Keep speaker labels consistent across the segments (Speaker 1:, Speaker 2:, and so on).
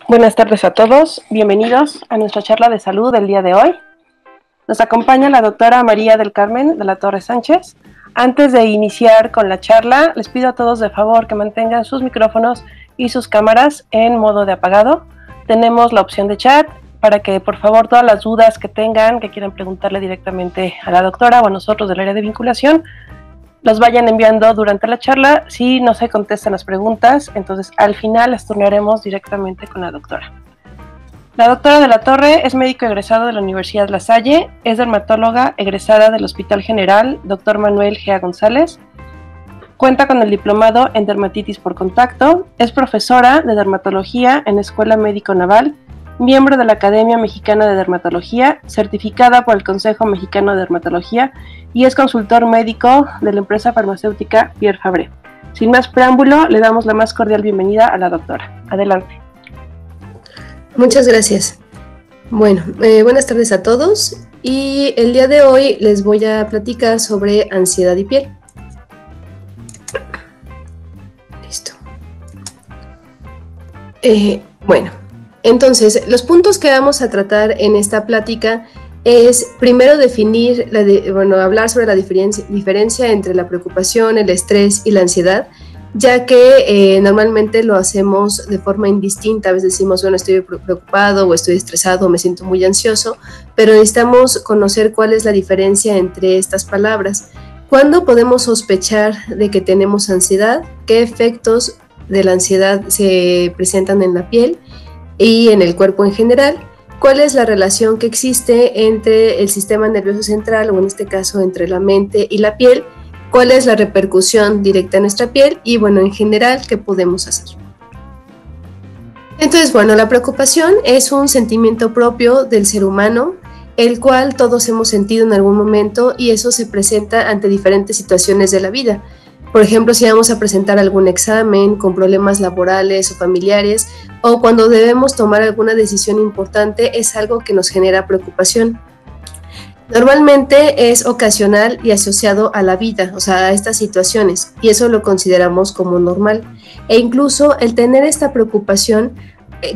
Speaker 1: Buenas tardes a todos, bienvenidos a nuestra charla de salud del día de hoy. Nos acompaña la doctora María del Carmen de la Torre Sánchez. Antes de iniciar con la charla, les pido a todos de favor que mantengan sus micrófonos y sus cámaras en modo de apagado. Tenemos la opción de chat para que por favor todas las dudas que tengan, que quieran preguntarle directamente a la doctora o a nosotros del área de vinculación, los vayan enviando durante la charla. Si no se contestan las preguntas, entonces al final las turnaremos directamente con la doctora. La doctora de la Torre es médico egresado de la Universidad La Salle, es dermatóloga egresada del Hospital General Dr. Manuel G. González, cuenta con el diplomado en dermatitis por contacto, es profesora de dermatología en Escuela Médico Naval, miembro de la Academia Mexicana de Dermatología, certificada por el Consejo Mexicano de Dermatología y es consultor médico de la empresa farmacéutica Pierre Fabre. Sin más preámbulo, le damos la más cordial bienvenida a la doctora. Adelante.
Speaker 2: Muchas gracias. Bueno, buenas tardes a todos y el día de hoy les voy a platicar sobre ansiedad y piel. Listo. Bueno, entonces los puntos que vamos a tratar en esta plática es primero definir, hablar sobre la diferencia entre la preocupación, el estrés y la ansiedad, ya que normalmente lo hacemos de forma indistinta. A veces decimos, bueno, estoy preocupado o estoy estresado o me siento muy ansioso, pero necesitamos conocer cuál es la diferencia entre estas palabras. ¿Cuándo podemos sospechar de que tenemos ansiedad? ¿Qué efectos de la ansiedad se presentan en la piel y en el cuerpo en general? ¿Cuál es la relación que existe entre el sistema nervioso central, o en este caso entre la mente y la piel? ¿Cuál es la repercusión directa en nuestra piel? Y bueno, en general, ¿qué podemos hacer? Entonces, bueno, la preocupación es un sentimiento propio del ser humano, el cual todos hemos sentido en algún momento, y eso se presenta ante diferentes situaciones de la vida. Por ejemplo, si vamos a presentar algún examen con problemas laborales o familiares, o cuando debemos tomar alguna decisión importante, es algo que nos genera preocupación. Normalmente es ocasional y asociado a la vida, o sea, a estas situaciones, y eso lo consideramos como normal. E incluso el tener esta preocupación,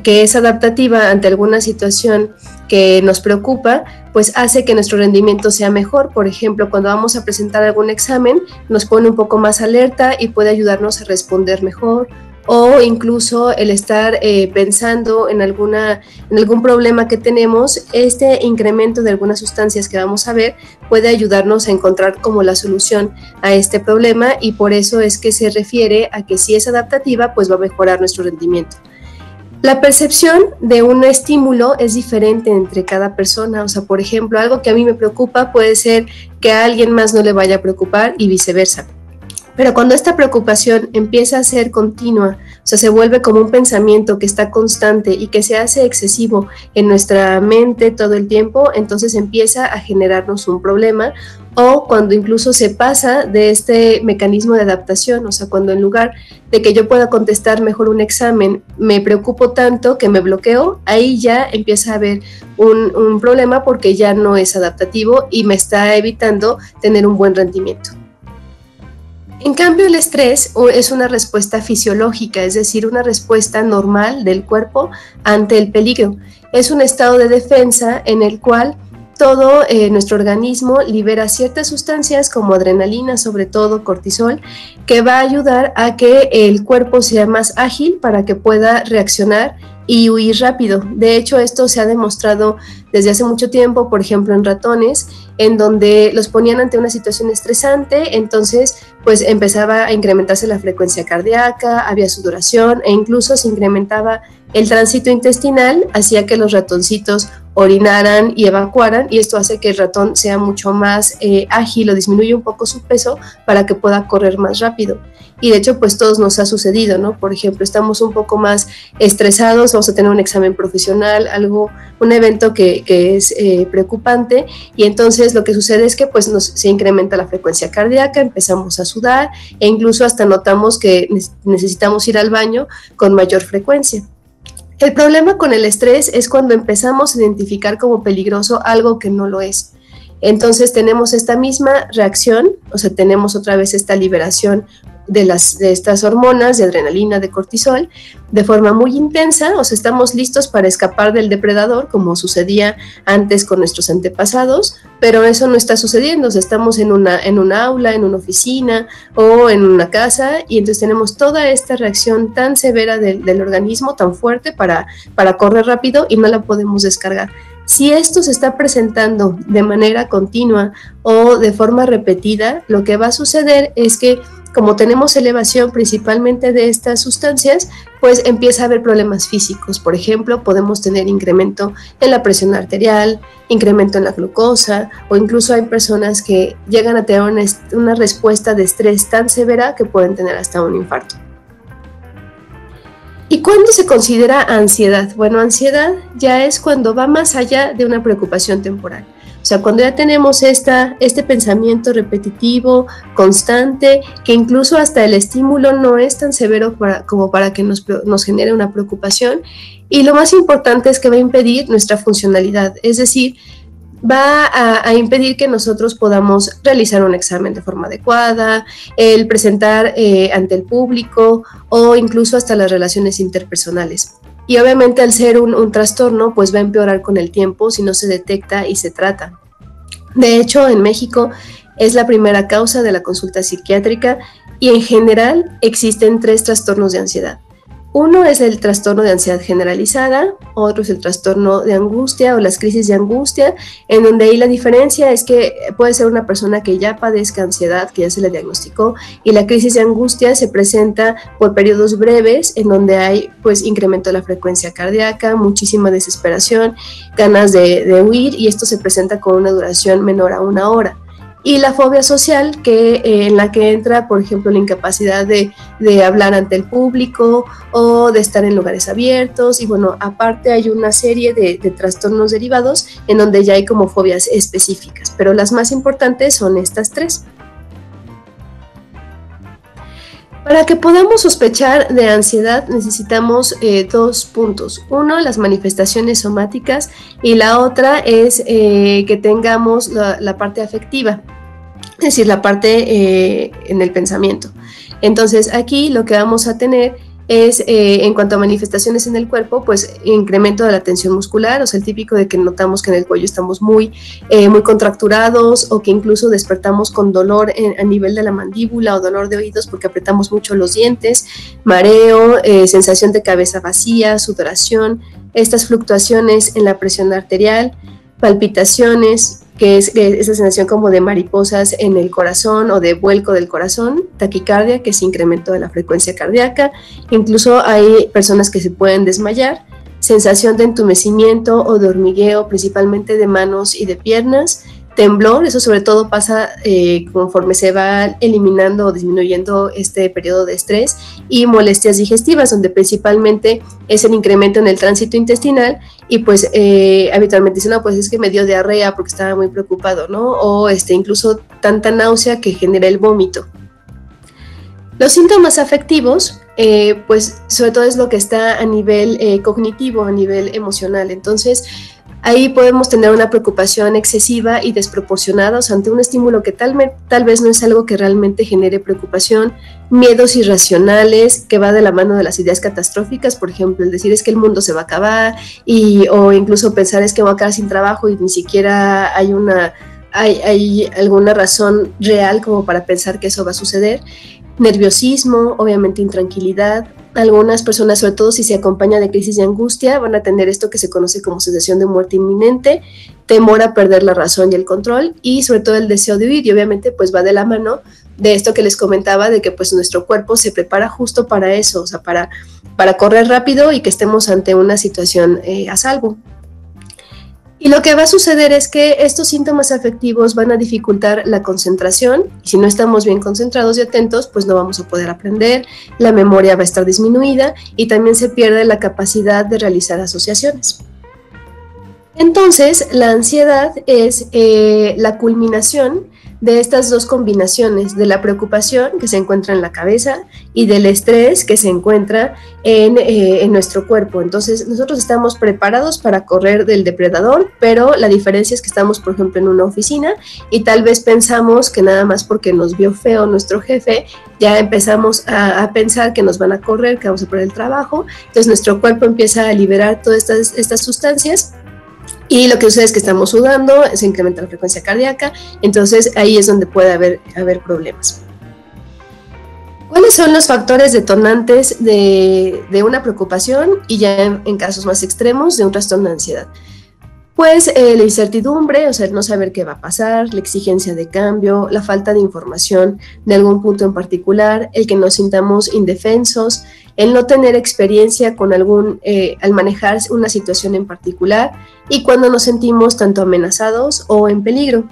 Speaker 2: que es adaptativa ante alguna situación que nos preocupa, pues hace que nuestro rendimiento sea mejor. Por ejemplo, cuando vamos a presentar algún examen, nos pone un poco más alerta y puede ayudarnos a responder mejor, o incluso el estar pensando en algún problema que tenemos. Este incremento de algunas sustancias que vamos a ver puede ayudarnos a encontrar como la solución a este problema, y por eso es que se refiere a que si es adaptativa, pues va a mejorar nuestro rendimiento. La percepción de un estímulo es diferente entre cada persona. O sea, por ejemplo, algo que a mí me preocupa puede ser que a alguien más no le vaya a preocupar y viceversa. Pero cuando esta preocupación empieza a ser continua, o sea, se vuelve como un pensamiento que está constante y que se hace excesivo en nuestra mente todo el tiempo, entonces empieza a generarnos un problema. O cuando incluso se pasa de este mecanismo de adaptación, o sea, cuando en lugar de que yo pueda contestar mejor un examen, me preocupo tanto que me bloqueo, ahí ya empieza a haber un problema, porque ya no es adaptativo y me está evitando tener un buen rendimiento. En cambio, el estrés es una respuesta fisiológica, es decir, una respuesta normal del cuerpo ante el peligro. Es un estado de defensa en el cual todo nuestro organismo libera ciertas sustancias como adrenalina, sobre todo cortisol, que va a ayudar a que el cuerpo sea más ágil para que pueda reaccionar y huir rápido. De hecho, esto se ha demostrado desde hace mucho tiempo, por ejemplo, en ratones, en donde los ponían ante una situación estresante, entonces pues empezaba a incrementarse la frecuencia cardíaca, había sudoración e incluso se incrementaba el tránsito intestinal, hacía que los ratoncitos orinaran y evacuaran, y esto hace que el ratón sea mucho más ágil o disminuye un poco su peso para que pueda correr más rápido. Y de hecho, pues todos nos ha sucedido, ¿no? Por ejemplo, estamos un poco más estresados, vamos a tener un examen profesional, un evento que es preocupante, y entonces lo que sucede es que pues se incrementa la frecuencia cardíaca, empezamos a sudar e incluso hasta notamos que necesitamos ir al baño con mayor frecuencia. El problema con el estrés es cuando empezamos a identificar como peligroso algo que no lo es. Entonces tenemos esta misma reacción, o sea, tenemos otra vez esta liberación de estas hormonas de adrenalina, de cortisol, de forma muy intensa. O sea, estamos listos para escapar del depredador, como sucedía antes con nuestros antepasados, pero eso no está sucediendo. O sea, estamos en una aula, en una oficina o en una casa, y entonces tenemos toda esta reacción tan severa del organismo, tan fuerte para correr rápido, y no la podemos descargar. Si esto se está presentando de manera continua o de forma repetida, lo que va a suceder es que, como tenemos elevación principalmente de estas sustancias, pues empieza a haber problemas físicos. Por ejemplo, podemos tener incremento en la presión arterial, incremento en la glucosa, o incluso hay personas que llegan a tener una respuesta de estrés tan severa que pueden tener hasta un infarto. ¿Y cuándo se considera ansiedad? Bueno, ansiedad ya es cuando va más allá de una preocupación temporal. O sea, cuando ya tenemos este pensamiento repetitivo, constante, que incluso hasta el estímulo no es tan severo como para que nos genere una preocupación. Y lo más importante es que va a impedir nuestra funcionalidad, es decir, va a impedir que nosotros podamos realizar un examen de forma adecuada, el presentar ante el público o incluso hasta las relaciones interpersonales. Y obviamente, al ser un trastorno, pues va a empeorar con el tiempo si no se detecta y se trata. De hecho, en México es la primera causa de la consulta psiquiátrica, y en general existen 3 trastornos de ansiedad. Uno es el trastorno de ansiedad generalizada, otro es el trastorno de angustia o las crisis de angustia, en donde ahí la diferencia es que puede ser una persona que ya padezca ansiedad, que ya se le diagnosticó, y la crisis de angustia se presenta por periodos breves en donde hay pues incremento de la frecuencia cardíaca, muchísima desesperación, ganas de huir, y esto se presenta con una duración menor a 1 hora. Y la fobia social, en la que entra, por ejemplo, la incapacidad de hablar ante el público o de estar en lugares abiertos. Y bueno, aparte hay una serie de trastornos derivados en donde ya hay como fobias específicas, pero las más importantes son estas 3. Para que podamos sospechar de ansiedad necesitamos 2 puntos. Uno, las manifestaciones somáticas, y la otra es que tengamos la parte afectiva, es decir, la parte en el pensamiento. Entonces, aquí lo que vamos a tener es, en cuanto a manifestaciones en el cuerpo, pues incremento de la tensión muscular, o sea, el típico de que notamos que en el cuello estamos muy contracturados, o que incluso despertamos con dolor a nivel de la mandíbula, o dolor de oídos porque apretamos mucho los dientes, mareo, sensación de cabeza vacía, sudoración, estas fluctuaciones en la presión arterial, palpitaciones, que es esa sensación como de mariposas en el corazón o de vuelco del corazón, taquicardia, que es incremento de la frecuencia cardíaca, incluso hay personas que se pueden desmayar, sensación de entumecimiento o de hormigueo, principalmente de manos y de piernas, temblor, eso sobre todo pasa conforme se va eliminando o disminuyendo este periodo de estrés, y molestias digestivas, donde principalmente es el incremento en el tránsito intestinal, y pues habitualmente dicen, no, pues es que me dio diarrea porque estaba muy preocupado, ¿no? O incluso tanta náusea que genera el vómito. Los síntomas afectivos, pues sobre todo es lo que está a nivel cognitivo, a nivel emocional. Entonces, ahí podemos tener una preocupación excesiva y desproporcionada, o sea, ante un estímulo que tal vez no es algo que realmente genere preocupación, miedos irracionales que va de la mano de las ideas catastróficas, por ejemplo, el decir es que el mundo se va a acabar, o incluso pensar es que voy a quedar sin trabajo y ni siquiera hay alguna razón real como para pensar que eso va a suceder. Nerviosismo, obviamente intranquilidad. Algunas personas, sobre todo si se acompaña de crisis de angustia, van a tener esto que se conoce como sensación de muerte inminente, temor a perder la razón y el control, y sobre todo el deseo de huir, y obviamente pues va de la mano de esto que les comentaba, de que pues nuestro cuerpo se prepara justo para eso, o sea, para correr rápido y que estemos ante una situación a salvo. Y lo que va a suceder es que estos síntomas afectivos van a dificultar la concentración, y si no estamos bien concentrados y atentos, pues no vamos a poder aprender, la memoria va a estar disminuida y también se pierde la capacidad de realizar asociaciones. Entonces, la ansiedad es la culminación de estas dos combinaciones, de la preocupación que se encuentra en la cabeza y del estrés que se encuentra en nuestro cuerpo. Entonces, nosotros estamos preparados para correr del depredador, pero la diferencia es que estamos, por ejemplo, en una oficina y tal vez pensamos que nada más porque nos vio feo nuestro jefe, ya empezamos a pensar que nos van a correr, que vamos a perder el trabajo. Entonces, nuestro cuerpo empieza a liberar todas estas sustancias. Y lo que sucede es que estamos sudando, se incrementa la frecuencia cardíaca, entonces ahí es donde puede haber problemas. ¿Cuáles son los factores detonantes de una preocupación y ya en casos más extremos de un trastorno de ansiedad? Pues la incertidumbre, o sea, el no saber qué va a pasar, la exigencia de cambio, la falta de información de algún punto en particular, el que nos sintamos indefensos, el no tener experiencia con al manejar una situación en particular y cuando nos sentimos tanto amenazados o en peligro.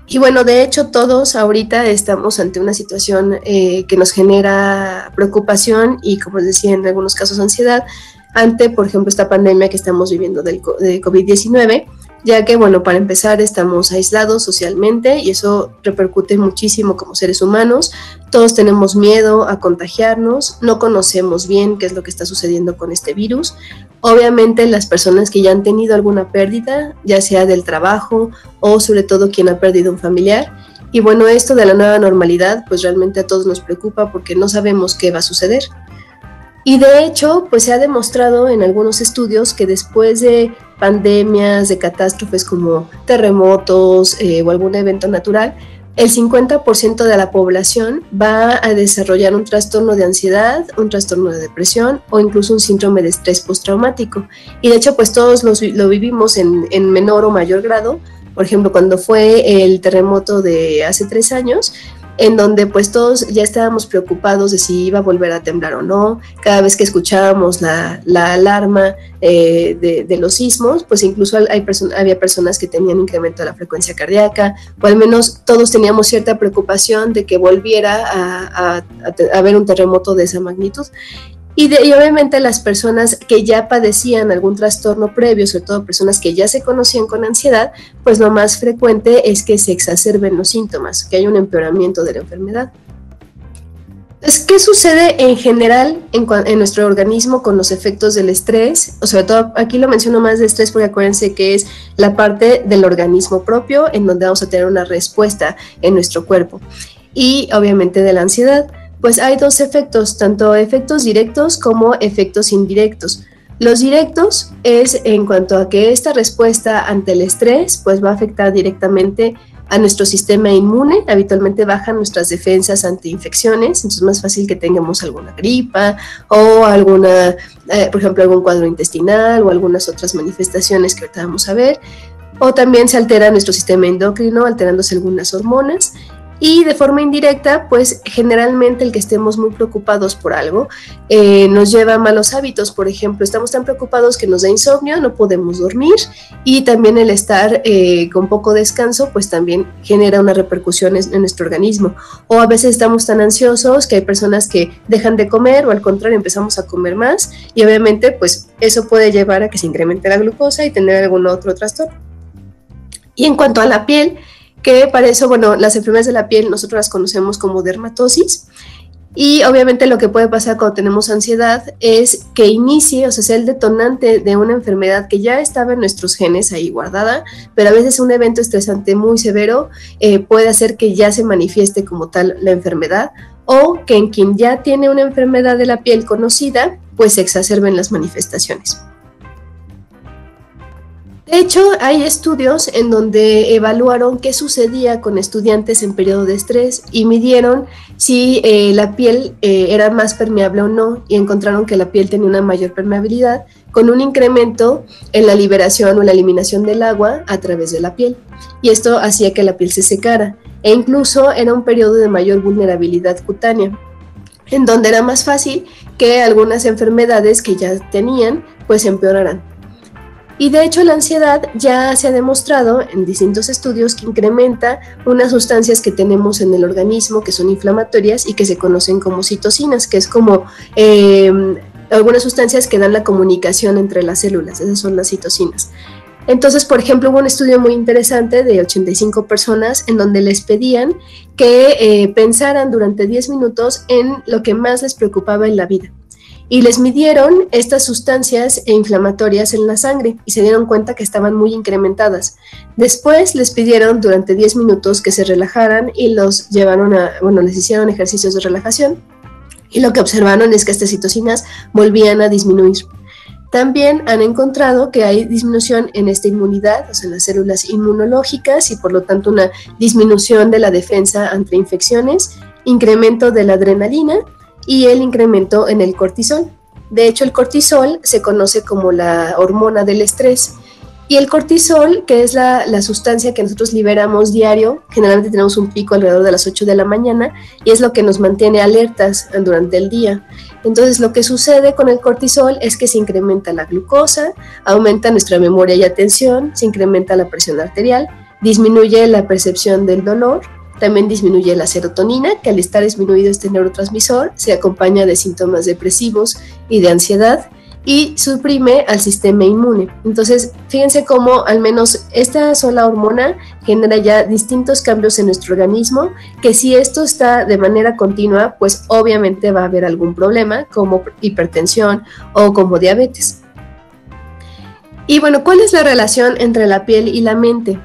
Speaker 2: Y bueno, de hecho todos ahorita estamos ante una situación que nos genera preocupación y, como les decía, en algunos casos ansiedad, ante, por ejemplo, esta pandemia que estamos viviendo de COVID-19, ya que, bueno, para empezar estamos aislados socialmente y eso repercute muchísimo como seres humanos. Todos tenemos miedo a contagiarnos, no conocemos bien qué es lo que está sucediendo con este virus. Obviamente las personas que ya han tenido alguna pérdida, ya sea del trabajo o sobre todo quien ha perdido un familiar. Y bueno, esto de la nueva normalidad, pues realmente a todos nos preocupa porque no sabemos qué va a suceder. Y de hecho, pues se ha demostrado en algunos estudios que después de pandemias, de catástrofes como terremotos o algún evento natural, el 50% de la población va a desarrollar un trastorno de ansiedad, un trastorno de depresión o incluso un síndrome de estrés postraumático. Y de hecho, pues todos lo vivimos en menor o mayor grado. Por ejemplo, cuando fue el terremoto de hace 3 años, en donde pues todos ya estábamos preocupados de si iba a volver a temblar o no. Cada vez que escuchábamos la alarma de los sismos, pues incluso había personas que tenían incremento de la frecuencia cardíaca, o al menos todos teníamos cierta preocupación de que volviera a haber un terremoto de esa magnitud. Y obviamente las personas que ya padecían algún trastorno previo, sobre todo personas que ya se conocían con ansiedad, pues lo más frecuente es que se exacerben los síntomas, que hay un empeoramiento de la enfermedad. Entonces, ¿qué sucede en general en nuestro organismo con los efectos del estrés? O sobre todo, aquí lo menciono más de estrés porque acuérdense que es la parte del organismo propio en donde vamos a tener una respuesta en nuestro cuerpo. Y obviamente de la ansiedad. Pues hay 2 efectos, tanto efectos directos como efectos indirectos. Los directos es en cuanto a que esta respuesta ante el estrés pues va a afectar directamente a nuestro sistema inmune, habitualmente bajan nuestras defensas ante infecciones, entonces es más fácil que tengamos alguna gripa o alguna, por ejemplo, algún cuadro intestinal o algunas otras manifestaciones que ahorita vamos a ver, o también se altera nuestro sistema endocrino, alterándose algunas hormonas. Y de forma indirecta, pues generalmente el que estemos muy preocupados por algo nos lleva a malos hábitos. Por ejemplo, estamos tan preocupados que nos da insomnio, no podemos dormir, y también el estar con poco descanso, pues también genera una repercusión en nuestro organismo. O a veces estamos tan ansiosos que hay personas que dejan de comer o al contrario empezamos a comer más y obviamente pues eso puede llevar a que se incremente la glucosa y tener algún otro trastorno. Y en cuanto a la piel, que para eso, bueno, las enfermedades de la piel nosotros las conocemos como dermatosis y obviamente lo que puede pasar cuando tenemos ansiedad es que inicie, o sea, sea el detonante de una enfermedad que ya estaba en nuestros genes ahí guardada, pero a veces un evento estresante muy severo puede hacer que ya se manifieste como tal la enfermedad o que en quien ya tiene una enfermedad de la piel conocida, pues se exacerben las manifestaciones. De hecho, hay estudios en donde evaluaron qué sucedía con estudiantes en periodo de estrés y midieron si la piel era más permeable o no y encontraron que la piel tenía una mayor permeabilidad con un incremento en la liberación o la eliminación del agua a través de la piel. Y esto hacía que la piel se secara e incluso era un periodo de mayor vulnerabilidad cutánea, en donde era más fácil que algunas enfermedades que ya tenían pues empeoraran. Y de hecho la ansiedad ya se ha demostrado en distintos estudios que incrementa unas sustancias que tenemos en el organismo que son inflamatorias y que se conocen como citocinas, que es como algunas sustancias que dan la comunicación entre las células, esas son las citocinas. Entonces, por ejemplo, hubo un estudio muy interesante de 85 personas en donde les pedían que pensaran durante 10 minutos en lo que más les preocupaba en la vida. Y les midieron estas sustancias inflamatorias en la sangre y se dieron cuenta que estaban muy incrementadas. Después les pidieron durante 10 minutos que se relajaran y los llevaron les hicieron ejercicios de relajación, y lo que observaron es que estas citocinas volvían a disminuir. También han encontrado que hay disminución en esta inmunidad, o sea, en las células inmunológicas, y por lo tanto una disminución de la defensa ante infecciones, incremento de la adrenalina y el incremento en el cortisol. De hecho, el cortisol se conoce como la hormona del estrés. Y el cortisol, que es la sustancia que nosotros liberamos diario, generalmente tenemos un pico alrededor de las 8 de la mañana y es lo que nos mantiene alertas durante el día. Entonces, lo que sucede con el cortisol es que se incrementa la glucosa, aumenta nuestra memoria y atención, se incrementa la presión arterial, disminuye la percepción del dolor, también disminuye la serotonina, que al estar disminuido este neurotransmisor se acompaña de síntomas depresivos y de ansiedad, y suprime al sistema inmune. Entonces, fíjense cómo al menos esta sola hormona genera ya distintos cambios en nuestro organismo, que si esto está de manera continua, pues obviamente va a haber algún problema como hipertensión o como diabetes. Y bueno, ¿cuál es la relación entre la piel y la mente?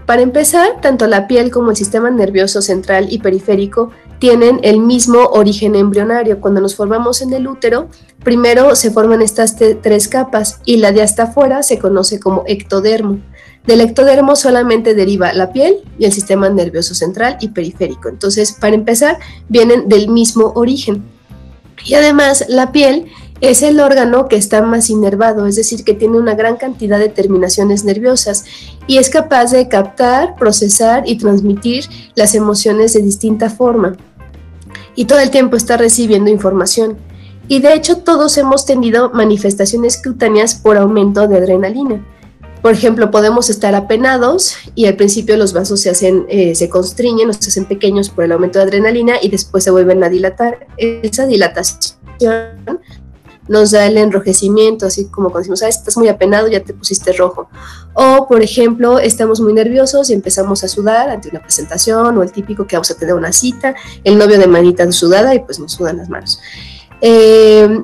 Speaker 2: Para empezar, tanto la piel como el sistema nervioso central y periférico tienen el mismo origen embrionario. Cuando nos formamos en el útero, primero se forman estas tres capas y la de hasta afuera se conoce como ectodermo. Del ectodermo solamente deriva la piel y el sistema nervioso central y periférico. Entonces, para empezar, vienen del mismo origen. Y además, la piel es el órgano que está más inervado, es decir, que tiene una gran cantidad de terminaciones nerviosas y es capaz de captar, procesar y transmitir las emociones de distinta forma. Y todo el tiempo está recibiendo información. Y de hecho, todos hemos tenido manifestaciones cutáneas por aumento de adrenalina. Por ejemplo, podemos estar apenados y al principio los vasos se constriñen o se hacen pequeños por el aumento de adrenalina y después se vuelven a dilatar. Esa dilatación nos da el enrojecimiento, así como cuando decimos, estás muy apenado, ya te pusiste rojo. O, por ejemplo, estamos muy nerviosos y empezamos a sudar ante una presentación, o el típico que vamos a tener una cita, el novio de manita sudada y pues nos sudan las manos.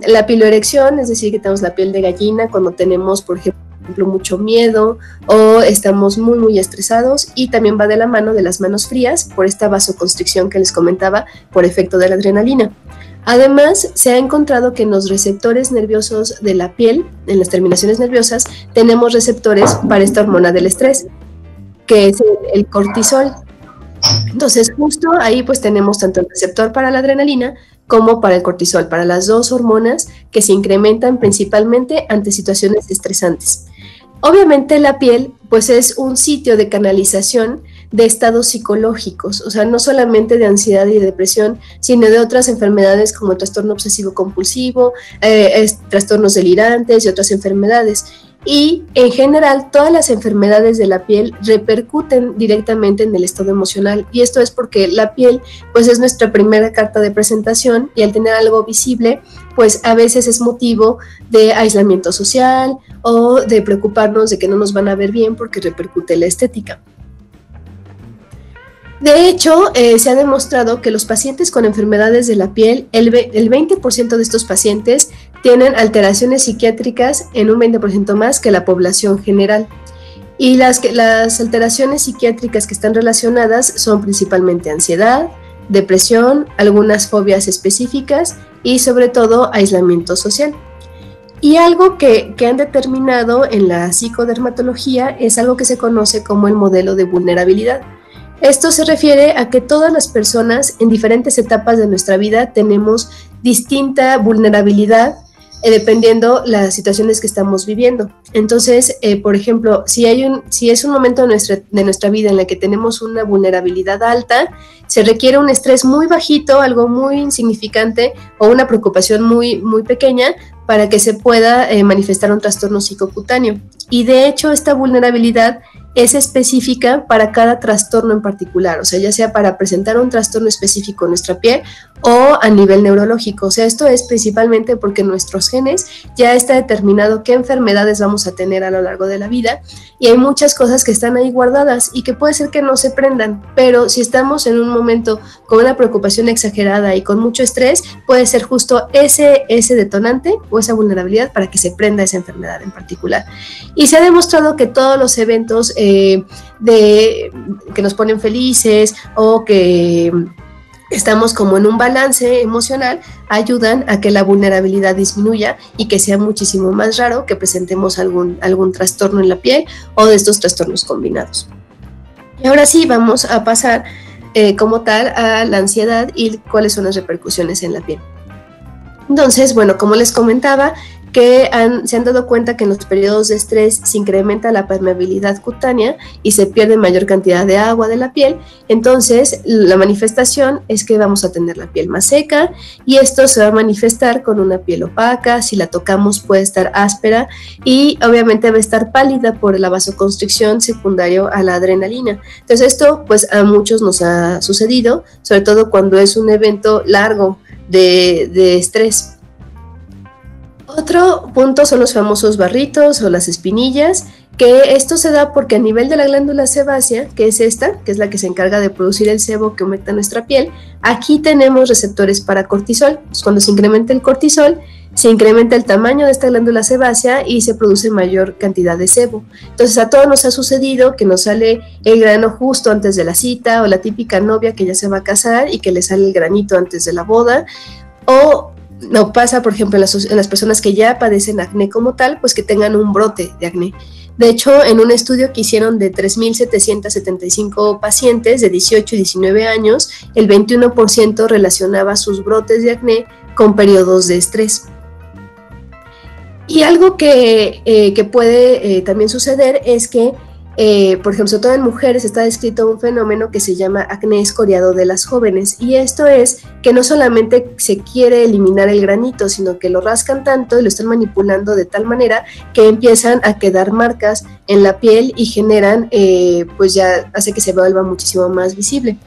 Speaker 2: La piloerección, es decir, que tenemos la piel de gallina cuando tenemos, por ejemplo, mucho miedo o estamos muy, muy estresados, y también va de la mano de las manos frías por esta vasoconstricción que les comentaba por efecto de la adrenalina. Además, se ha encontrado que en los receptores nerviosos de la piel, en las terminaciones nerviosas, tenemos receptores para esta hormona del estrés, que es el cortisol. Entonces, justo ahí pues tenemos tanto el receptor para la adrenalina como para el cortisol, para las dos hormonas que se incrementan principalmente ante situaciones estresantes. Obviamente la piel pues es un sitio de canalización de estados psicológicos, o sea, no solamente de ansiedad y depresión, sino de otras enfermedades como el trastorno obsesivo compulsivo, trastornos delirantes y otras enfermedades. Y en general todas las enfermedades de la piel repercuten directamente en el estado emocional, y esto es porque la piel pues es nuestra primera carta de presentación, y al tener algo visible pues a veces es motivo de aislamiento social o de preocuparnos de que no nos van a ver bien porque repercute en la estética. De hecho, se ha demostrado que los pacientes con enfermedades de la piel, el 20% de estos pacientes tienen alteraciones psiquiátricas en un 20% más que la población general. Y las alteraciones psiquiátricas que están relacionadas son principalmente ansiedad, depresión, algunas fobias específicas y sobre todo aislamiento social. Y algo que han determinado en la psicodermatología es algo que se conoce como el modelo de vulnerabilidad. Esto se refiere a que todas las personas en diferentes etapas de nuestra vida tenemos distinta vulnerabilidad dependiendo las situaciones que estamos viviendo. Entonces, por ejemplo, si es un momento de nuestra vida en el que tenemos una vulnerabilidad alta, se requiere un estrés muy bajito, algo muy insignificante o una preocupación muy, muy pequeña para que se pueda manifestar un trastorno psicocutáneo. Y de hecho, esta vulnerabilidad es específica para cada trastorno en particular, o sea, ya sea para presentar un trastorno específico en nuestra piel o a nivel neurológico. O sea, esto es principalmente porque nuestros genes ya está determinado qué enfermedades vamos a tener a lo largo de la vida, y hay muchas cosas que están ahí guardadas y que puede ser que no se prendan, pero si estamos en un momento con una preocupación exagerada y con mucho estrés, puede ser justo ese detonante o esa vulnerabilidad para que se prenda esa enfermedad en particular. Y se ha demostrado que todos los eventos que nos ponen felices o que estamos como en un balance emocional, ayudan a que la vulnerabilidad disminuya y que sea muchísimo más raro que presentemos algún trastorno en la piel o de estos trastornos combinados. Y ahora sí vamos a pasar como tal a la ansiedad y cuáles son las repercusiones en la piel. Entonces, bueno, como les comentaba, que se han dado cuenta que en los periodos de estrés se incrementa la permeabilidad cutánea y se pierde mayor cantidad de agua de la piel. Entonces, la manifestación es que vamos a tener la piel más seca, y esto se va a manifestar con una piel opaca. Si la tocamos puede estar áspera y obviamente va a estar pálida por la vasoconstricción secundaria a la adrenalina. Entonces, esto pues a muchos nos ha sucedido, sobre todo cuando es un evento largo de estrés. Otro punto son los famosos barritos o las espinillas, que esto se da porque a nivel de la glándula sebácea, que es esta, que es la que se encarga de producir el sebo que humecta nuestra piel, aquí tenemos receptores para cortisol. Pues cuando se incrementa el cortisol, se incrementa el tamaño de esta glándula sebácea y se produce mayor cantidad de sebo. Entonces a todos nos ha sucedido que nos sale el grano justo antes de la cita, o la típica novia que ya se va a casar y que le sale el granito antes de la boda, o no pasa, por ejemplo, en las personas que ya padecen acné como tal, pues que tengan un brote de acné. De hecho, en un estudio que hicieron de 3.775 pacientes de 18 y 19 años, el 21% relacionaba sus brotes de acné con periodos de estrés. Y algo que puede también suceder es que, por ejemplo, sobre todo en mujeres, está descrito un fenómeno que se llama acné escoriado de las jóvenes, y esto es que no solamente se quiere eliminar el granito, sino que lo rascan tanto y lo están manipulando de tal manera que empiezan a quedar marcas en la piel y generan, pues ya hace que se vuelva muchísimo más visible.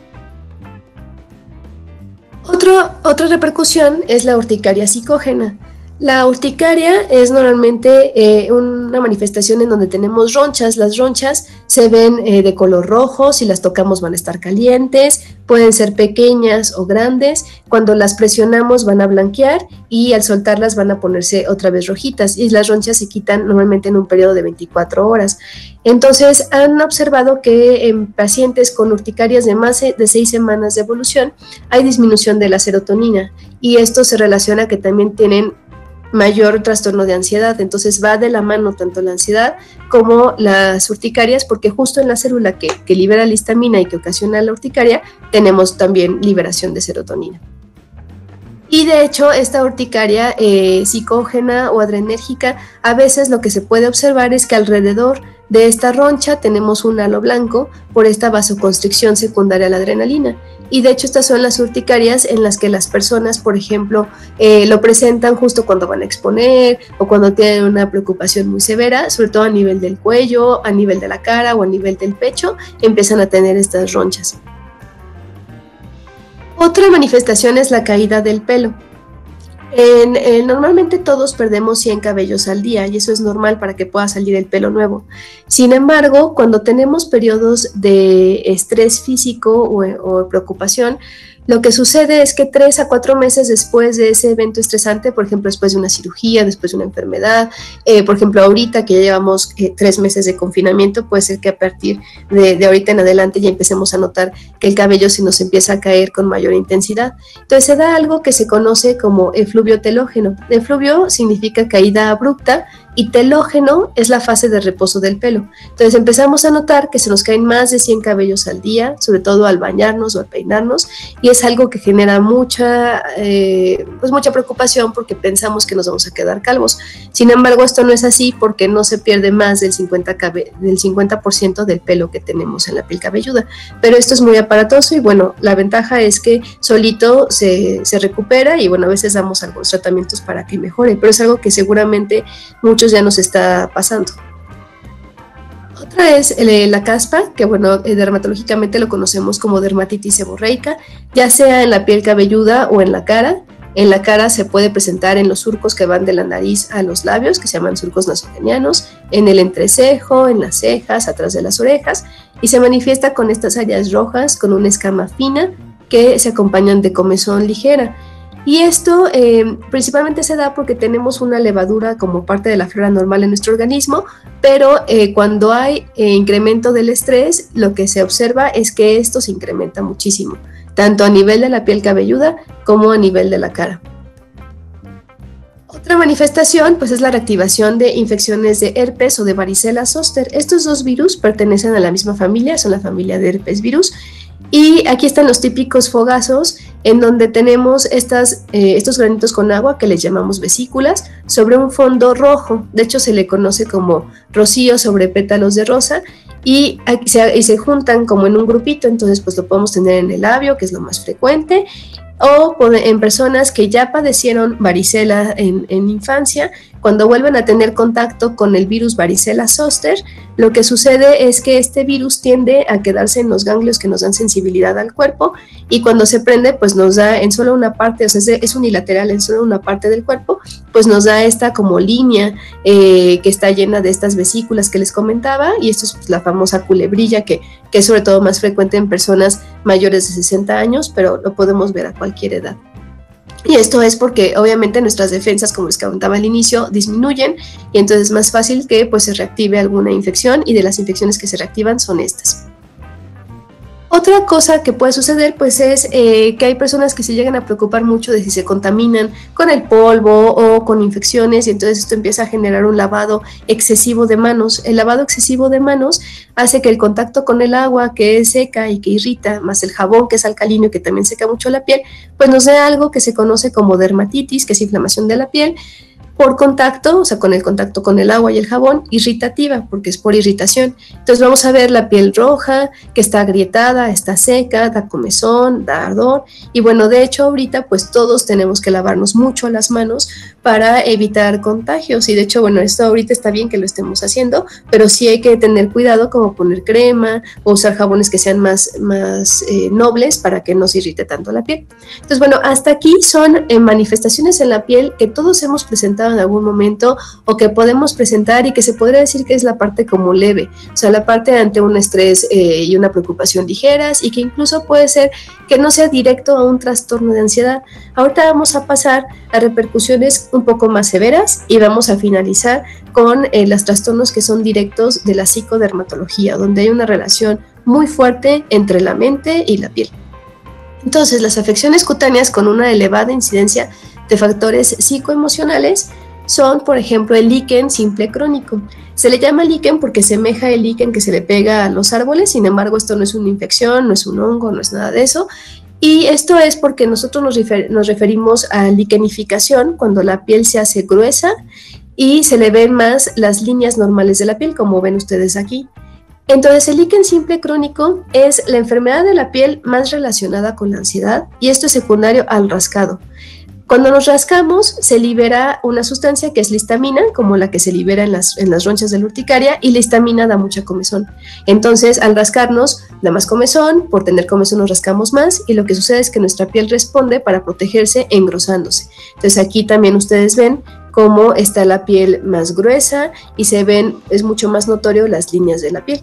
Speaker 2: Otra repercusión es la urticaria psicógena. La urticaria es normalmente una manifestación en donde tenemos ronchas. Las ronchas se ven de color rojo, si las tocamos van a estar calientes, pueden ser pequeñas o grandes. Cuando las presionamos van a blanquear y al soltarlas van a ponerse otra vez rojitas, y las ronchas se quitan normalmente en un periodo de 24 horas. Entonces han observado que en pacientes con urticarias de más de 6 semanas de evolución hay disminución de la serotonina, y esto se relaciona que también tienen mayor trastorno de ansiedad. Entonces va de la mano tanto la ansiedad como las urticarias, porque justo en la célula que libera la histamina y que ocasiona la urticaria tenemos también liberación de serotonina. Y de hecho esta urticaria psicógena o adrenérgica, a veces lo que se puede observar es que alrededor de esta roncha tenemos un halo blanco por esta vasoconstricción secundaria a la adrenalina. Y de hecho estas son las urticarias en las que las personas, por ejemplo, lo presentan justo cuando van a exponer o cuando tienen una preocupación muy severa, sobre todo a nivel del cuello, a nivel de la cara o a nivel del pecho, empiezan a tener estas ronchas. Otra manifestación es la caída del pelo. Normalmente todos perdemos 100 cabellos al día, y eso es normal para que pueda salir el pelo nuevo. Sin embargo, cuando tenemos periodos de estrés físico o preocupación, lo que sucede es que 3 a 4 meses después de ese evento estresante, por ejemplo, después de una cirugía, después de una enfermedad, por ejemplo, ahorita que ya llevamos 3 meses de confinamiento, puede ser que a partir de ahorita en adelante ya empecemos a notar que el cabello se nos empieza a caer con mayor intensidad. Entonces se da algo que se conoce como efluvio telógeno. Efluvio significa caída abrupta y telógeno es la fase de reposo del pelo. Entonces empezamos a notar que se nos caen más de 100 cabellos al día, sobre todo al bañarnos o al peinarnos, y es algo que genera mucha preocupación porque pensamos que nos vamos a quedar calvos. Sin embargo, esto no es así porque no se pierde más del 50% del pelo que tenemos en la piel cabelluda. Pero esto es muy aparatoso y bueno, la ventaja es que solito se recupera y bueno, a veces damos algunos tratamientos para que mejore, pero es algo que seguramente muchos ya nos está pasando. Otra es la caspa, que bueno, dermatológicamente lo conocemos como dermatitis seborreica, ya sea en la piel cabelluda o en la cara. En la cara se puede presentar en los surcos que van de la nariz a los labios, que se llaman surcos nasogenianos, en el entrecejo, en las cejas, atrás de las orejas, y se manifiesta con estas áreas rojas, con una escama fina, que se acompañan de comezón ligera. Y esto principalmente se da porque tenemos una levadura como parte de la flora normal en nuestro organismo, pero cuando hay incremento del estrés, lo que se observa es que esto se incrementa muchísimo, tanto a nivel de la piel cabelluda como a nivel de la cara. Otra manifestación pues es la reactivación de infecciones de herpes o de varicela zoster. Estos dos virus pertenecen a la misma familia, son la familia de herpes virus. Y aquí están los típicos fogazos en donde tenemos estos granitos con agua que les llamamos vesículas sobre un fondo rojo. De hecho se le conoce como rocío sobre pétalos de rosa y se juntan como en un grupito, entonces pues lo podemos tener en el labio, que es lo más frecuente, o en personas que ya padecieron varicela en infancia. Cuando vuelven a tener contacto con el virus varicela zoster, lo que sucede es que este virus tiende a quedarse en los ganglios que nos dan sensibilidad al cuerpo, y cuando se prende pues nos da en solo una parte, o sea es unilateral en solo una parte del cuerpo, pues nos da esta como línea que está llena de estas vesículas que les comentaba, y esto es pues la famosa culebrilla que es sobre todo más frecuente en personas mayores de 60 años, pero lo podemos ver a cualquier edad. Y esto es porque obviamente nuestras defensas, como les comentaba al inicio, disminuyen, y entonces es más fácil que pues se reactive alguna infección, y de las infecciones que se reactivan son estas. Otra cosa que puede suceder pues es que hay personas que se llegan a preocupar mucho de si se contaminan con el polvo o con infecciones, y entonces esto empieza a generar un lavado excesivo de manos. El lavado excesivo de manos hace que el contacto con el agua, que es seca y que irrita, más el jabón, que es alcalino y que también seca mucho la piel, pues nos dé algo que se conoce como dermatitis, que es inflamación de la piel, por contacto, o sea, con el contacto con el agua y el jabón, irritativa, porque es por irritación. Entonces vamos a ver la piel roja, que está agrietada, está seca, da comezón, da ardor, y bueno, de hecho ahorita pues todos tenemos que lavarnos mucho las manos para evitar contagios, y de hecho, bueno, esto ahorita está bien que lo estemos haciendo, pero sí hay que tener cuidado como poner crema o usar jabones que sean más nobles para que no se irrite tanto la piel. Entonces, bueno, hasta aquí son manifestaciones en la piel que todos hemos presentado en algún momento o que podemos presentar, y que se podría decir que es la parte como leve, o sea, la parte ante un estrés y una preocupación ligeras, y que incluso puede ser que no sea directo a un trastorno de ansiedad. Ahorita vamos a pasar a repercusiones un poco más severas y vamos a finalizar con los trastornos que son directos de la psicodermatología, donde hay una relación muy fuerte entre la mente y la piel. Entonces, las afecciones cutáneas con una elevada incidencia de factores psicoemocionales son, por ejemplo, el líquen simple crónico. Se le llama líquen porque semeja el líquen que se le pega a los árboles, sin embargo, esto no es una infección, no es un hongo, no es nada de eso. Y esto es porque nosotros nos referimos a liquenificación cuando la piel se hace gruesa y se le ven más las líneas normales de la piel, como ven ustedes aquí. Entonces, el líquen simple crónico es la enfermedad de la piel más relacionada con la ansiedad, y esto es secundario al rascado. Cuando nos rascamos, se libera una sustancia que es la histamina, como la que se libera en las ronchas de la urticaria, y la histamina da mucha comezón. Entonces, al rascarnos, da más comezón, por tener comezón nos rascamos más, y lo que sucede es que nuestra piel responde para protegerse engrosándose. Entonces, aquí también ustedes ven cómo está la piel más gruesa, y es mucho más notorio las líneas de la piel.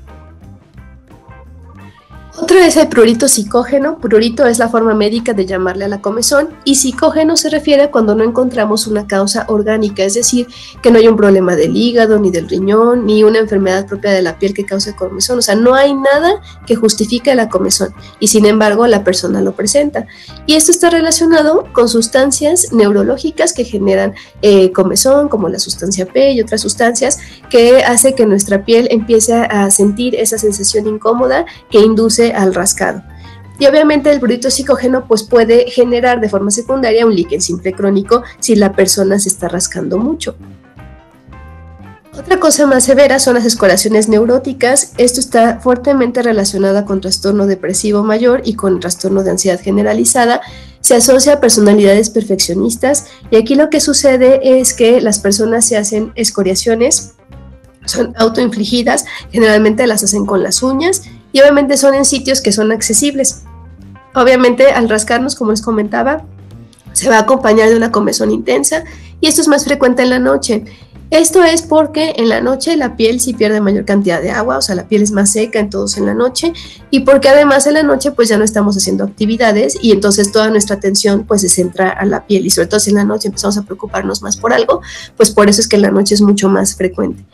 Speaker 2: Otra es el prurito psicógeno. Prurito es la forma médica de llamarle a la comezón, y psicógeno se refiere a cuando no encontramos una causa orgánica, es decir, que no hay un problema del hígado, ni del riñón, ni una enfermedad propia de la piel que cause comezón. O sea, no hay nada que justifique la comezón, y sin embargo la persona lo presenta. Y esto está relacionado con sustancias neurológicas que generan comezón, como la sustancia P y otras sustancias que hace que nuestra piel empiece a sentir esa sensación incómoda que induce al rascado. Y obviamente el prurito psicógeno pues puede generar de forma secundaria un líquen simple crónico si la persona se está rascando mucho. Otra cosa más severa son las escoriaciones neuróticas. Esto está fuertemente relacionado con trastorno depresivo mayor y con trastorno de ansiedad generalizada. Se asocia a personalidades perfeccionistas, y aquí lo que sucede es que las personas se hacen escoriaciones son autoinfligidas, generalmente las hacen con las uñas y obviamente son en sitios que son accesibles. Obviamente al rascarnos, como les comentaba, se va a acompañar de una comezón intensa y esto es más frecuente en la noche. Esto es porque en la noche la piel sí pierde mayor cantidad de agua, o sea, la piel es más seca en todos en la noche, y porque además en la noche pues ya no estamos haciendo actividades y entonces toda nuestra atención pues se centra a la piel, y sobre todo si en la noche empezamos a preocuparnos más por algo, pues por eso es que en la noche es mucho más frecuente.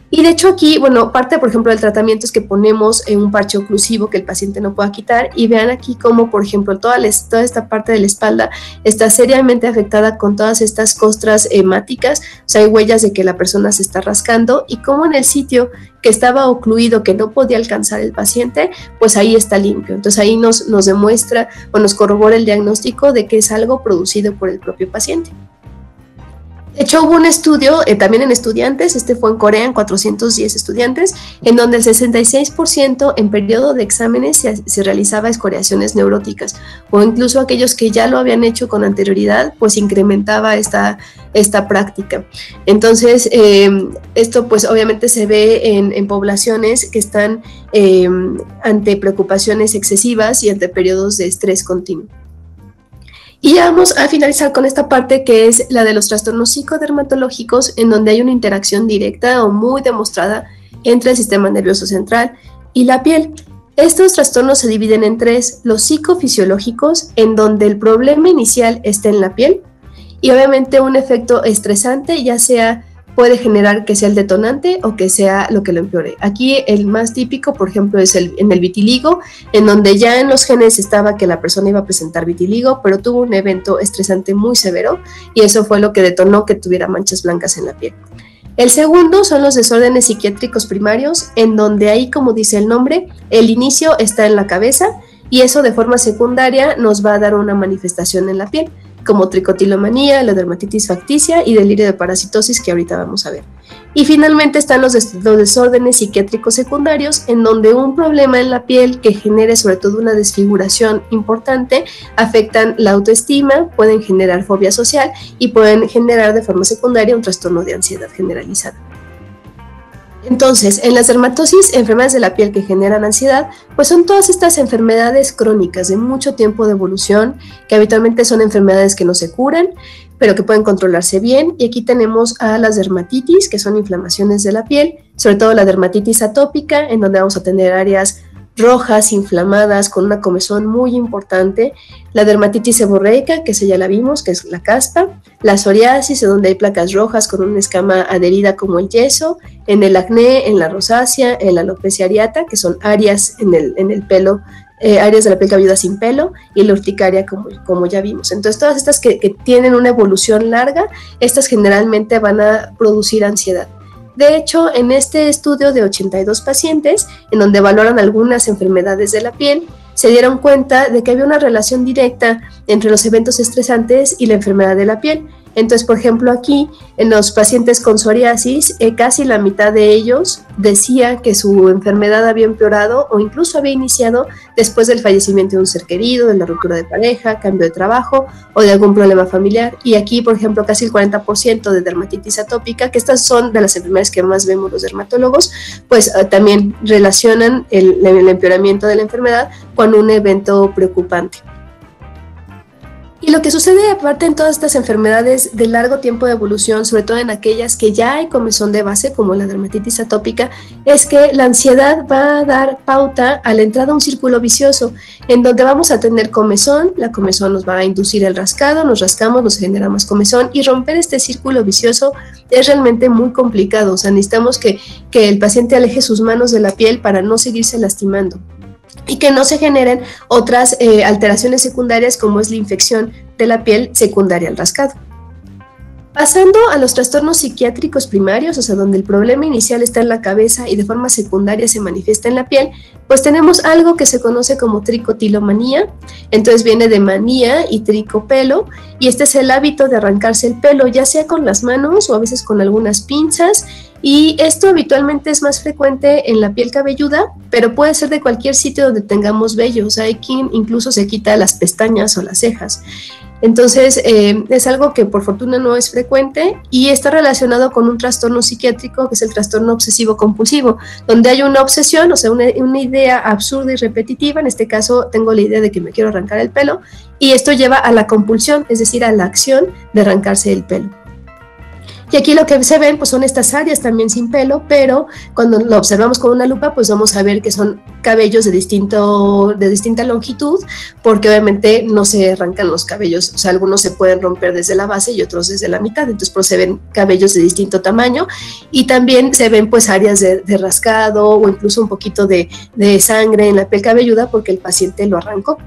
Speaker 2: Y de hecho aquí, bueno, parte por ejemplo del tratamiento es que ponemos un parche oclusivo que el paciente no pueda quitar, y vean aquí cómo por ejemplo toda esta parte de la espalda está seriamente afectada con todas estas costras hemáticas, o sea, hay huellas de que la persona se está rascando, y como en el sitio que estaba ocluido, que no podía alcanzar el paciente, pues ahí está limpio. Entonces ahí nos demuestra o nos corrobora el diagnóstico de que es algo producido por el propio paciente. De hecho, hubo un estudio también en estudiantes, este fue en Corea, en 410 estudiantes, en donde el 66% en periodo de exámenes se realizaba escoriaciones neuróticas, o incluso aquellos que ya lo habían hecho con anterioridad, pues incrementaba esta práctica. Entonces, esto pues obviamente se ve en poblaciones que están ante preocupaciones excesivas y ante periodos de estrés continuo. Y ya vamos a finalizar con esta parte que es la de los trastornos psicodermatológicos, en donde hay una interacción directa o muy demostrada entre el sistema nervioso central y la piel. Estos trastornos se dividen en tres: los psicofisiológicos, en donde el problema inicial está en la piel, y obviamente un efecto estresante, ya sea puede generar que sea el detonante o que sea lo que lo empeore. Aquí el más típico, por ejemplo, es en el vitiligo, en donde ya en los genes estaba que la persona iba a presentar vitiligo, pero tuvo un evento estresante muy severo y eso fue lo que detonó que tuviera manchas blancas en la piel. El segundo son los desórdenes psiquiátricos primarios, en donde ahí, como dice el nombre, el inicio está en la cabeza y eso de forma secundaria nos va a dar una manifestación en la piel, como tricotilomanía, la dermatitis facticia y delirio de parasitosis, que ahorita vamos a ver. Y finalmente están los desórdenes psiquiátricos secundarios, en donde un problema en la piel que genere sobre todo una desfiguración importante afectan la autoestima, pueden generar fobia social y pueden generar de forma secundaria un trastorno de ansiedad generalizada. Entonces, en las dermatosis, enfermedades de la piel que generan ansiedad, pues son todas estas enfermedades crónicas de mucho tiempo de evolución, que habitualmente son enfermedades que no se curan, pero que pueden controlarse bien. Y aquí tenemos a las dermatitis, que son inflamaciones de la piel, sobre todo la dermatitis atópica, en donde vamos a tener áreas rojas, inflamadas, con una comezón muy importante, la dermatitis seborreica, que esa ya la vimos, que es la caspa, la psoriasis, en donde hay placas rojas con una escama adherida como el yeso, en el acné, en la rosácea, en la alopecia areata, que son áreas en el pelo, áreas de la piel cabelluda sin pelo, y la urticaria, como ya vimos. Entonces, todas estas que tienen una evolución larga, estas generalmente van a producir ansiedad. De hecho, en este estudio de 82 pacientes, en donde valoran algunas enfermedades de la piel, se dieron cuenta de que había una relación directa entre los eventos estresantes y la enfermedad de la piel. Entonces, por ejemplo, aquí en los pacientes con psoriasis, casi la mitad de ellos decía que su enfermedad había empeorado o incluso había iniciado después del fallecimiento de un ser querido, de la ruptura de pareja, cambio de trabajo o de algún problema familiar. Y aquí, por ejemplo, casi el 40% de dermatitis atópica, que estas son de las enfermedades que más vemos los dermatólogos, pues también relacionan el empeoramiento de la enfermedad con un evento preocupante. Y lo que sucede aparte en todas estas enfermedades de largo tiempo de evolución, sobre todo en aquellas que ya hay comezón de base, como la dermatitis atópica, es que la ansiedad va a dar pauta a la entrada a un círculo vicioso, en donde vamos a tener comezón, la comezón nos va a inducir el rascado, nos rascamos, nos genera más comezón, y romper este círculo vicioso es realmente muy complicado. O sea, necesitamos que el paciente aleje sus manos de la piel para no seguirse lastimando y que no se generen otras alteraciones secundarias, como es la infección de la piel secundaria al rascado. Pasando a los trastornos psiquiátricos primarios, o sea, donde el problema inicial está en la cabeza y de forma secundaria se manifiesta en la piel, pues tenemos algo que se conoce como tricotilomanía. Entonces viene de manía y tricopelo, y este es el hábito de arrancarse el pelo, ya sea con las manos o a veces con algunas pinzas, Y esto habitualmente es más frecuente en la piel cabelluda, pero puede ser de cualquier sitio donde tengamos vello. O sea, hay quien incluso se quita las pestañas o las cejas. Entonces, es algo que por fortuna no es frecuente y está relacionado con un trastorno psiquiátrico que es el trastorno obsesivo compulsivo, donde hay una obsesión, o sea, una idea absurda y repetitiva. En este caso, tengo la idea de que me quiero arrancar el pelo y esto lleva a la compulsión, es decir, a la acción de arrancarse el pelo. Y aquí lo que se ven pues son estas áreas también sin pelo, pero cuando lo observamos con una lupa pues vamos a ver que son cabellos de distinta longitud, porque obviamente no se arrancan los cabellos, o sea, algunos se pueden romper desde la base y otros desde la mitad, entonces pues se ven cabellos de distinto tamaño y también se ven pues áreas de rascado o incluso un poquito de sangre en la piel cabelluda porque el paciente lo arrancó.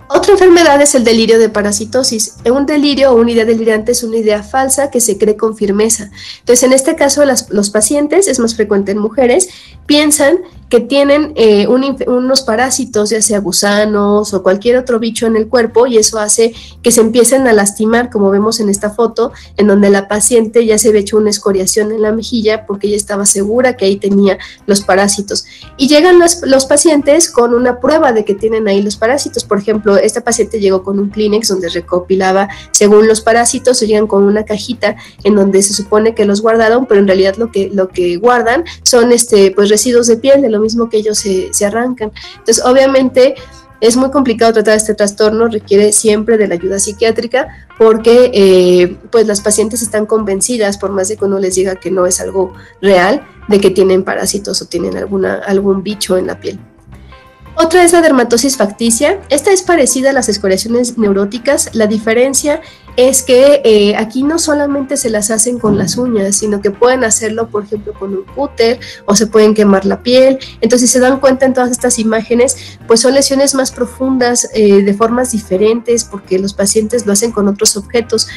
Speaker 2: Otra enfermedad es el delirio de parasitosis. Un delirio o una idea delirante es una idea falsa que se cree con firmeza. Entonces, en este caso, los pacientes, es más frecuente en mujeres, piensan que tienen unos parásitos, ya sea gusanos o cualquier otro bicho en el cuerpo, y eso hace que se empiecen a lastimar, como vemos en esta foto, en donde la paciente ya se había hecho una escoriación en la mejilla porque ella estaba segura que ahí tenía los parásitos. Y llegan los pacientes con una prueba de que tienen ahí los parásitos. Por ejemplo, esta paciente llegó con un Kleenex donde recopilaba según los parásitos, o llegan con una cajita en donde se supone que los guardaron, pero en realidad lo que guardan son pues residuos de piel, de lo mismo que ellos se arrancan. Entonces, obviamente, es muy complicado tratar este trastorno, requiere siempre de la ayuda psiquiátrica porque pues las pacientes están convencidas, por más de que uno les diga que no es algo real, de que tienen parásitos o tienen algún bicho en la piel. Otra es la dermatosis facticia. Esta es parecida a las escoriaciones neuróticas. La diferencia es que aquí no solamente se las hacen con las uñas, sino que pueden hacerlo, por ejemplo, con un cúter o se pueden quemar la piel. Entonces, si se dan cuenta en todas estas imágenes, pues son lesiones más profundas, de formas diferentes, porque los pacientes lo hacen con otros objetos.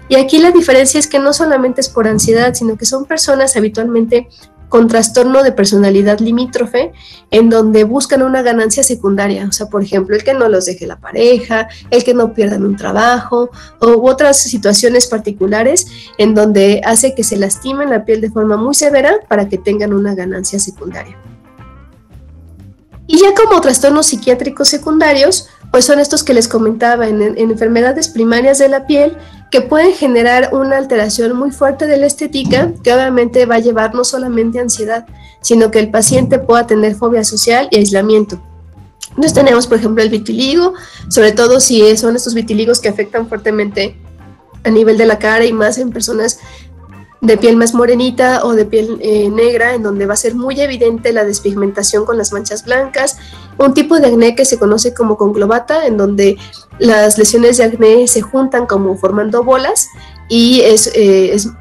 Speaker 2: Y aquí la diferencia es que no solamente es por ansiedad, sino que son personas habitualmente con trastorno de personalidad limítrofe, en donde buscan una ganancia secundaria, o sea, por ejemplo, el que no los deje la pareja, el que no pierdan un trabajo, u otras situaciones particulares en donde hace que se lastimen la piel de forma muy severa para que tengan una ganancia secundaria. Y ya como trastornos psiquiátricos secundarios, pues son estos que les comentaba, en enfermedades primarias de la piel, que pueden generar una alteración muy fuerte de la estética, que obviamente va a llevar no solamente ansiedad, sino que el paciente pueda tener fobia social y aislamiento. Entonces tenemos, por ejemplo, el vitiligo, sobre todo si son estos vitíligos que afectan fuertemente a nivel de la cara y más en personas de piel más morenita o de piel negra, en donde va a ser muy evidente la despigmentación con las manchas blancas, un tipo de acné que se conoce como conglobata, en donde las lesiones de acné se juntan como formando bolas y es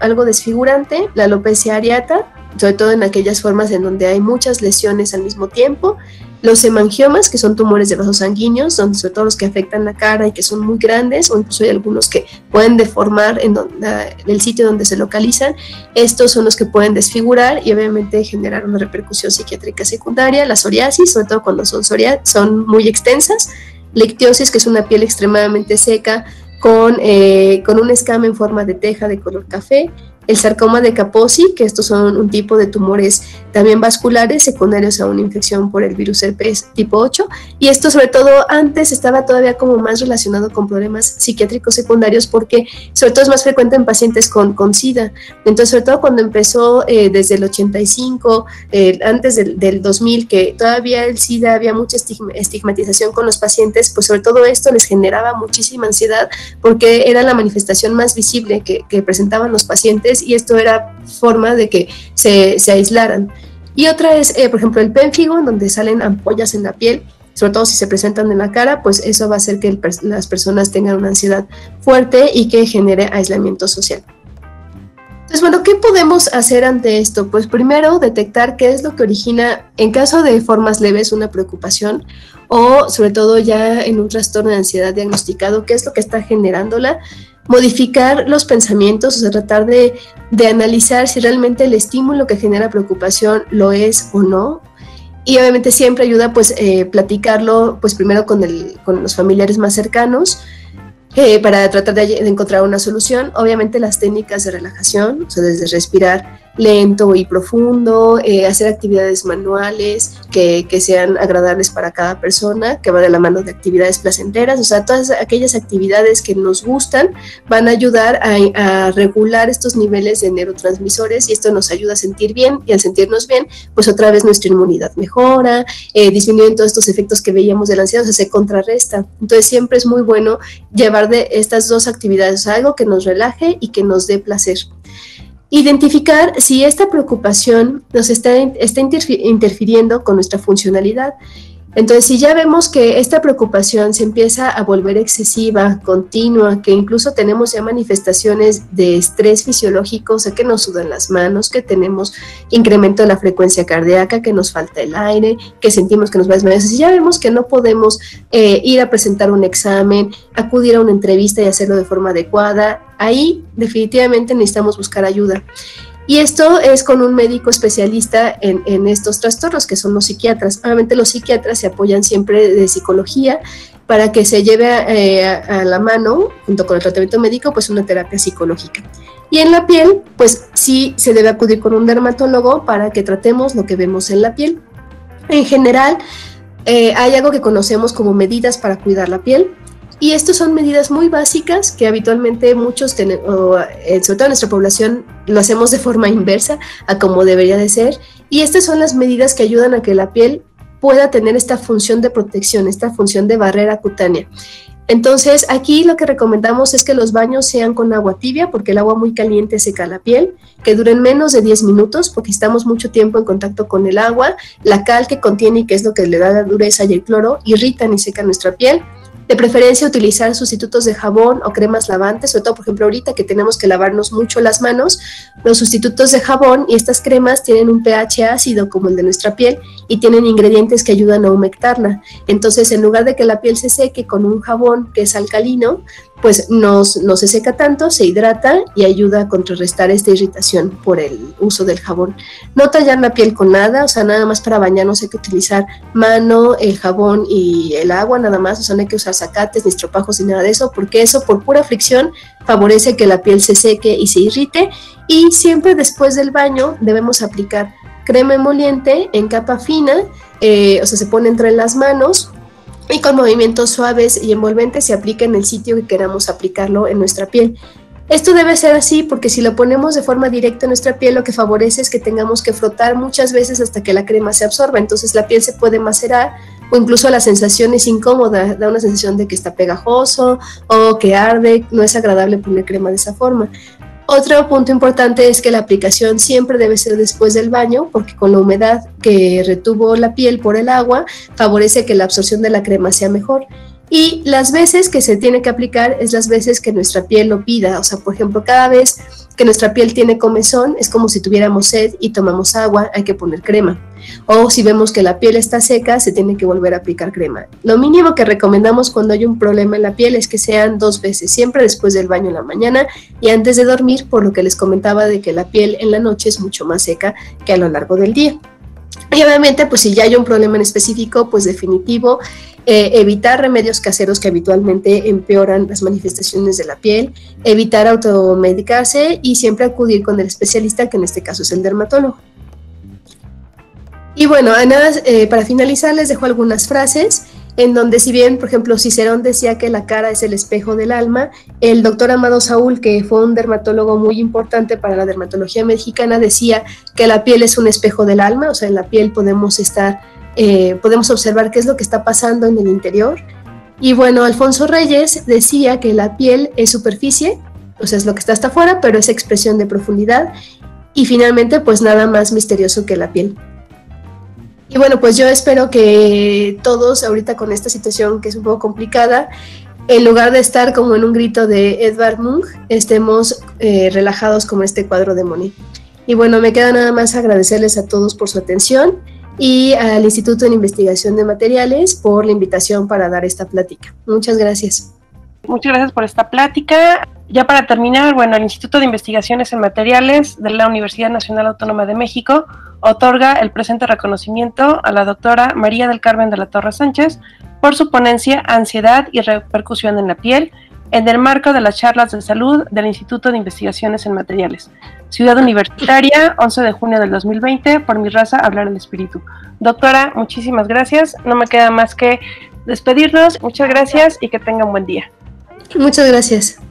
Speaker 2: algo desfigurante, la alopecia areata, sobre todo en aquellas formas en donde hay muchas lesiones al mismo tiempo, los hemangiomas, que son tumores de vasos sanguíneos, sobre todo los que afectan la cara y que son muy grandes, o incluso hay algunos que pueden deformar el sitio donde se localizan. Estos son los que pueden desfigurar y obviamente generar una repercusión psiquiátrica secundaria. La psoriasis, sobre todo cuando son muy extensas. La ictiosis, que es una piel extremadamente seca con un escama en forma de teja de color café. El sarcoma de Kaposi, que estos son un tipo de tumores también vasculares secundarios a una infección por el virus herpes tipo 8, y esto sobre todo antes estaba todavía como más relacionado con problemas psiquiátricos secundarios porque sobre todo es más frecuente en pacientes con SIDA. Entonces, sobre todo cuando empezó desde el 85, antes del 2000, que todavía el SIDA había mucha estigmatización con los pacientes, pues sobre todo esto les generaba muchísima ansiedad porque era la manifestación más visible que presentaban los pacientes, y esto era forma de que se aislaran. Y otra es, por ejemplo, el pénfigo, en donde salen ampollas en la piel, sobre todo si se presentan en la cara, pues eso va a hacer que las personas tengan una ansiedad fuerte y que genere aislamiento social. Entonces, bueno, ¿qué podemos hacer ante esto? Pues primero, detectar qué es lo que origina, en caso de formas leves, una preocupación, o sobre todo ya en un trastorno de ansiedad diagnosticado, qué es lo que está generándola. Modificar los pensamientos, o sea, tratar de analizar si realmente el estímulo que genera preocupación lo es o no. Y obviamente siempre ayuda pues platicarlo pues primero con los familiares más cercanos. para tratar de encontrar una solución. Obviamente las técnicas de relajación, o sea, desde respirar lento y profundo, hacer actividades manuales que sean agradables para cada persona, que va de la mano de actividades placenteras, o sea, todas aquellas actividades que nos gustan van a ayudar a regular estos niveles de neurotransmisores y esto nos ayuda a sentir bien, y al sentirnos bien, pues otra vez nuestra inmunidad mejora, disminuyen todos estos efectos que veíamos de la ansiedad, o sea, se contrarresta. Entonces siempre es muy bueno llevar de estas dos actividades, o sea, algo que nos relaje y que nos dé placer. Identificar si esta preocupación nos está interfiriendo con nuestra funcionalidad. Entonces, si ya vemos que esta preocupación se empieza a volver excesiva, continua, que incluso tenemos ya manifestaciones de estrés fisiológico, o sea, que nos sudan las manos, que tenemos incremento de la frecuencia cardíaca, que nos falta el aire, que sentimos que nos va a desmayar. Si ya vemos que no podemos ir a presentar un examen, acudir a una entrevista y hacerlo de forma adecuada, ahí definitivamente necesitamos buscar ayuda. Y esto es con un médico especialista en estos trastornos, que son los psiquiatras. Obviamente los psiquiatras se apoyan siempre de psicología para que se lleve a la mano, junto con el tratamiento médico, pues una terapia psicológica. Y en la piel, pues sí se debe acudir con un dermatólogo para que tratemos lo que vemos en la piel. En general, hay algo que conocemos como medidas para cuidar la piel. Y estas son medidas muy básicas que habitualmente muchos, sobre todo en nuestra población, lo hacemos de forma inversa a como debería de ser. Y estas son las medidas que ayudan a que la piel pueda tener esta función de protección, esta función de barrera cutánea. Entonces, aquí lo que recomendamos es que los baños sean con agua tibia, porque el agua muy caliente seca la piel, que duren menos de 10 minutos, porque estamos mucho tiempo en contacto con el agua. La cal que contiene, y que es lo que le da la dureza, y el cloro, irritan y secan nuestra piel. De preferencia utilizar sustitutos de jabón o cremas lavantes, sobre todo por ejemplo ahorita que tenemos que lavarnos mucho las manos, los sustitutos de jabón y estas cremas tienen un pH ácido como el de nuestra piel y tienen ingredientes que ayudan a humectarla. Entonces en lugar de que la piel se seque con un jabón que es alcalino, pues no se seca tanto, se hidrata y ayuda a contrarrestar esta irritación por el uso del jabón. No tallar la piel con nada, o sea, nada más para bañarnos hay que utilizar mano, el jabón y el agua nada más, o sea, no hay que usar sacates ni estropajos ni nada de eso, porque eso por pura fricción favorece que la piel se seque y se irrite. Y siempre después del baño debemos aplicar crema emoliente en capa fina, o sea, se pone entre las manos, y con movimientos suaves y envolventes se aplica en el sitio que queramos aplicarlo en nuestra piel. Esto debe ser así porque si lo ponemos de forma directa en nuestra piel, lo que favorece es que tengamos que frotar muchas veces hasta que la crema se absorba, entonces la piel se puede macerar o incluso la sensación es incómoda, da una sensación de que está pegajoso o que arde, no es agradable poner crema de esa forma. Otro punto importante es que la aplicación siempre debe ser después del baño, porque con la humedad que retuvo la piel por el agua, favorece que la absorción de la crema sea mejor. Y las veces que se tiene que aplicar es las veces que nuestra piel lo pida. O sea, por ejemplo, cada vez que nuestra piel tiene comezón, es como si tuviéramos sed y tomamos agua, hay que poner crema. O si vemos que la piel está seca, se tiene que volver a aplicar crema. Lo mínimo que recomendamos cuando hay un problema en la piel es que sean 2 veces, siempre después del baño en la mañana y antes de dormir, por lo que les comentaba de que la piel en la noche es mucho más seca que a lo largo del día. Y obviamente, pues si ya hay un problema en específico, pues definitivo, evitar remedios caseros que habitualmente empeoran las manifestaciones de la piel, evitar automedicarse y siempre acudir con el especialista, que en este caso es el dermatólogo. Y bueno, nada, para finalizar les dejo algunas frases en donde, si bien, por ejemplo, Cicerón decía que la cara es el espejo del alma, el doctor Amado Saúl, que fue un dermatólogo muy importante para la dermatología mexicana, decía que la piel es un espejo del alma, o sea, en la piel podemos observar qué es lo que está pasando en el interior. Y bueno, Alfonso Reyes decía que la piel es superficie, o sea, es lo que está hasta afuera, pero es expresión de profundidad. Y finalmente, pues nada más misterioso que la piel. Y bueno, pues yo espero que todos ahorita con esta situación que es un poco complicada, en lugar de estar como en un grito de Edvard Munch, estemos relajados como este cuadro de Monet. Y bueno, me queda nada más agradecerles a todos por su atención y al Instituto de Investigación de Materiales por la invitación para dar esta plática. Muchas gracias.
Speaker 1: Muchas gracias por esta plática. Ya para terminar, bueno, el Instituto de Investigaciones en Materiales de la Universidad Nacional Autónoma de México otorga el presente reconocimiento a la doctora María del Carmen de la Torre Sánchez por su ponencia Ansiedad y repercusión en la piel, en el marco de las charlas de salud del Instituto de Investigaciones en Materiales. Ciudad Universitaria, 11 de junio del 2020, por mi raza, hablar el espíritu. Doctora, muchísimas gracias. No me queda más que despedirnos. Muchas gracias y que tenga un buen día.
Speaker 2: Muchas gracias.